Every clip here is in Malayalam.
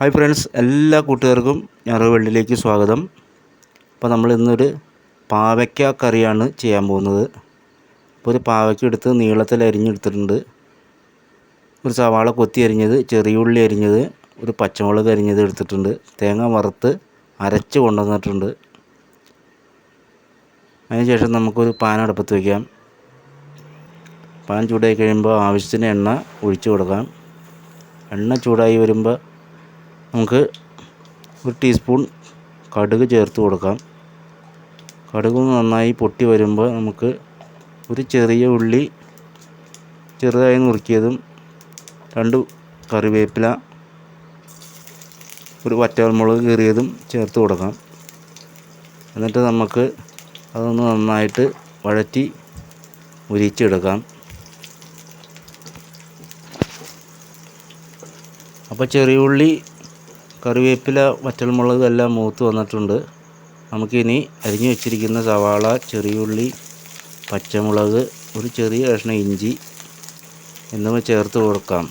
ഹായ് ഫ്രണ്ട്സ്, എല്ലാ കൂട്ടുകാർക്കും ഞാറുവേൾഡിലേക്ക് സ്വാഗതം. അപ്പോൾ നമ്മൾ ഇന്നൊരു പാവയ്ക്ക കറിയാണ് ചെയ്യാൻ പോകുന്നത്. അപ്പോൾ ഒരു പാവയ്ക്ക എടുത്ത് നീളത്തിൽ അരിഞ്ഞെടുത്തിട്ടുണ്ട്. ഒരു സവാള കൊത്തി അരിഞ്ഞത്, ചെറിയ ഉള്ളി അരിഞ്ഞത്, ഒരു പച്ചമുളക് അരിഞ്ഞത് എടുത്തിട്ടുണ്ട്. തേങ്ങ വറുത്ത് അരച്ച് കൊണ്ടുവന്നിട്ടുണ്ട്. അതിനുശേഷം നമുക്കൊരു പാൻ അടുപ്പത്ത് വയ്ക്കാം. പാൻ ചൂടായി കഴിയുമ്പോൾ ആവശ്യത്തിന് എണ്ണ ഒഴിച്ചു കൊടുക്കാം. എണ്ണ ചൂടായി വരുമ്പോൾ നമുക്ക് ഒരു ടീസ്പൂൺ കടുക് ചേർത്ത് കൊടുക്കാം. കടുക് നന്നായി പൊട്ടി വരുമ്പോൾ നമുക്ക് ഒരു ചെറിയ ഉള്ളി ചെറുതായി നുറുക്കിയതും, 2 കറിവേപ്പില, ഒരു വറ്റൽമുളക് കീറിയതും ചേർത്ത് കൊടുക്കാം. എന്നിട്ട് നമുക്ക് അതൊന്ന് നന്നായിട്ട് വഴറ്റി മുരിച്ചെടുക്കാം. അപ്പോൾ ചെറിയ ഉള്ളി, കറിവേപ്പില, വറ്റൽമുളക് എല്ലാം മൂത്ത് വന്നിട്ടുണ്ട്. നമുക്കിനി അരിഞ്ഞു വെച്ചിരിക്കുന്ന സവാള, ചെറിയുള്ളി, പച്ചമുളക്, ഒരു ചെറിയ കഷ്ണം ഇഞ്ചി എന്നിവ ചേർത്ത് കൊടുക്കാം.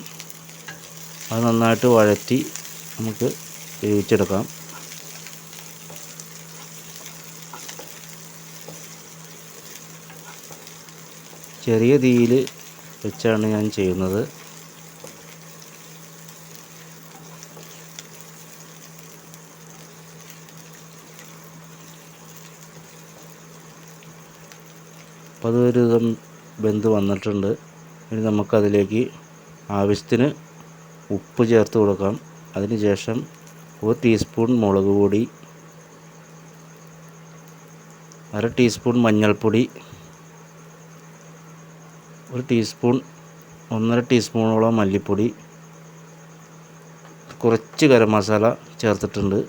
അത് നന്നായിട്ട് വഴറ്റി നമുക്ക് വേവിച്ചെടുക്കാം. ചെറിയ തീയിൽ വെച്ചാണ് ഞാൻ ചെയ്യുന്നത്. അപ്പോൾ അതൊരു വിധം വെന്ത് വന്നിട്ടുണ്ട്. ഇനി നമുക്കതിലേക്ക് ആവശ്യത്തിന് ഉപ്പ് ചേർത്ത് കൊടുക്കാം. അതിനുശേഷം 1 ടീസ്പൂൺ മുളക് പൊടി, 1/2 ടീസ്പൂൺ മഞ്ഞൾപ്പൊടി, 1.5 ടീസ്പൂണോളം മല്ലിപ്പൊടി, കുറച്ച് ഗരം മസാല ചേർത്തിട്ടുണ്ട്.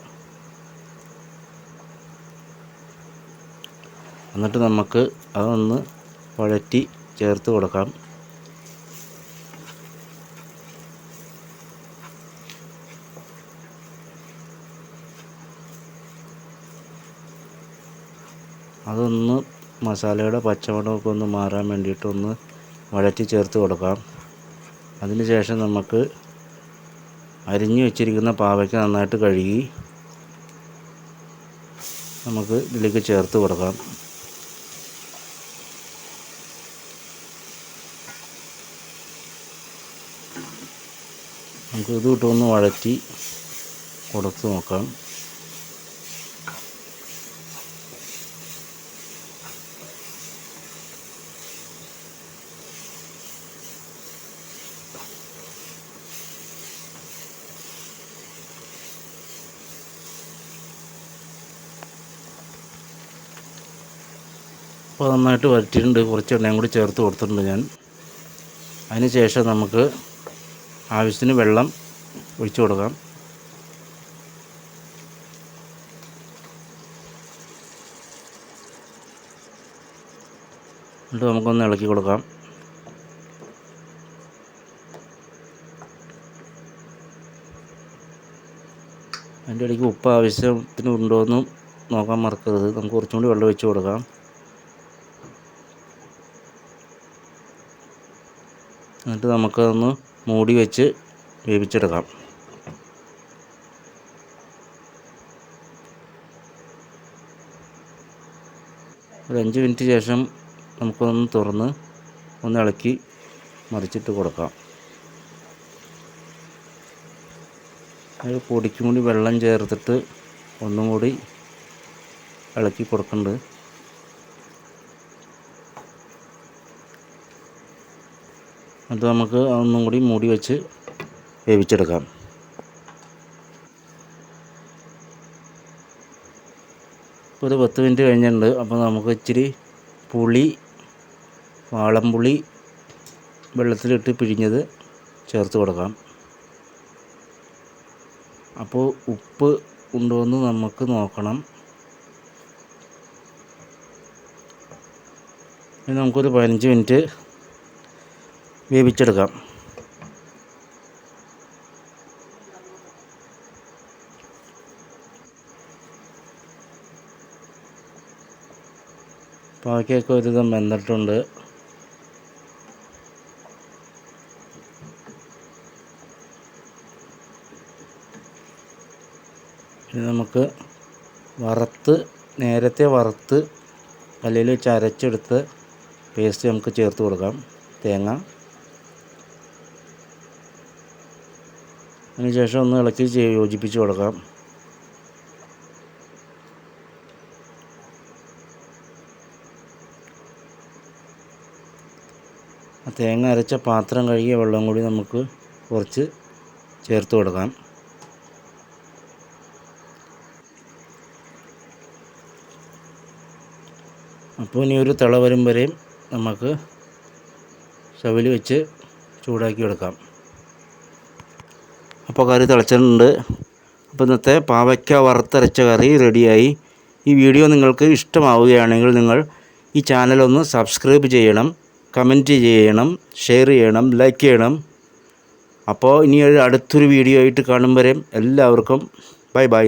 എന്നിട്ട് നമുക്ക് അതൊന്ന് വഴറ്റി ചേർത്ത് കൊടുക്കാം. അതൊന്ന് മസാലയുടെ പച്ചമണമൊക്കെ ഒന്ന് മാറാൻ വേണ്ടിയിട്ടൊന്ന് വഴറ്റി ചേർത്ത് കൊടുക്കാം. അതിനുശേഷം നമുക്ക് അരിഞ്ഞു വെച്ചിരിക്കുന്ന പാവയ്ക്ക നന്നായിട്ട് കഴുകി നമുക്ക് ഇതിലേക്ക് ചേർത്ത് കൊടുക്കാം. നമുക്ക് ഇത് ഇട്ടൊന്ന് വഴറ്റി കൊടുത്ത് നോക്കാം. അപ്പോൾ നന്നായിട്ട് വഴറ്റിയിട്ടുണ്ട്. കുറച്ച് എണ്ണയും കൂടി ചേർത്ത് കൊടുത്തിട്ടുണ്ട് ഞാൻ. അതിന് ശേഷം നമുക്ക് ആവശ്യത്തിന് വെള്ളം ഒഴിച്ചു കൊടുക്കാം. എന്നിട്ട് നമുക്കൊന്ന് ഇളക്കി കൊടുക്കാം. അതിൻ്റെ ഇടയ്ക്ക് ഉപ്പ് ആവശ്യത്തിന് ഉണ്ടോയെന്നും നോക്കാൻ മറക്കരുത്. നമുക്ക് കുറച്ചും കൂടി വെള്ളം ഒഴിച്ച് കൊടുക്കാം. എന്നിട്ട് നമുക്കതൊന്ന് മൂടി വെച്ച് വേവിച്ചെടുക്കാം. ഒരു 5 മിനിറ്റ് ശേഷം നമുക്കൊന്ന് തുറന്ന് ഒന്ന് ഇളക്കി മറിച്ചിട്ട് കൊടുക്കാം. അതിൽ പൊടിക്കും കൂടി വെള്ളം ചേർത്തിട്ട് ഒന്നും കൂടി ഇളക്കി കൊടുക്കുന്നുണ്ട്. എന്നിട്ട് നമുക്ക് ഒന്നും കൂടി മൂടി വെച്ച് വേവിച്ചെടുക്കാം. ഇപ്പോൾ ഒരു 10 മിനിറ്റ് കഴിഞ്ഞിട്ടുണ്ട്. അപ്പോൾ നമുക്ക് ഇച്ചിരി പുളി, വാളംപുളി വെള്ളത്തിലിട്ട് പിഴിഞ്ഞത് ചേർത്ത് കൊടുക്കാം. അപ്പോൾ ഉപ്പ് ഉണ്ടോയെന്ന് നമുക്ക് നോക്കണം. ഇനി നമുക്കൊരു 15 മിനിറ്റ് വേവിച്ചെടുക്കാം. പാവയ്ക്കൊക്കെ ഒരുവിധം വെന്തിട്ടുണ്ട്. ഇനി നമുക്ക് നേരത്തെ വറുത്ത് കല്ലിൽ വെച്ച് അരച്ചെടുത്ത് പേസ്റ്റ് നമുക്ക് ചേർത്ത് കൊടുക്കാം. തേങ്ങ അതിനുശേഷം ഒന്ന് ഇളക്കി യോജിപ്പിച്ച് കൊടുക്കാം. തേങ്ങ അരച്ച പാത്രം കഴുകിയ വെള്ളം കൂടി നമുക്ക് കുറച്ച് ചേർത്ത് കൊടുക്കാം. അപ്പോൾ ഇനി ഒരു തിള വരും വരെയും നമുക്ക് സ്റ്റവിൽ വെച്ച് ചൂടാക്കി എടുക്കാം. അപ്പോൾ കറി തിളച്ചിട്ടുണ്ട്. അപ്പോൾ ഇന്നത്തെ പാവയ്ക്ക വറുത്തരച്ച കറി റെഡിയായി. ഈ വീഡിയോ നിങ്ങൾക്ക് ഇഷ്ടമാവുകയാണെങ്കിൽ നിങ്ങൾ ഈ ചാനലൊന്ന് സബ്സ്ക്രൈബ് ചെയ്യണം, കമൻറ്റ് ചെയ്യണം, ഷെയർ ചെയ്യണം, ലൈക്ക് ചെയ്യണം. അപ്പോൾ ഇനി അടുത്തൊരു വീഡിയോ ആയിട്ട് കാണും വരെ എല്ലാവർക്കും ബൈ ബൈ.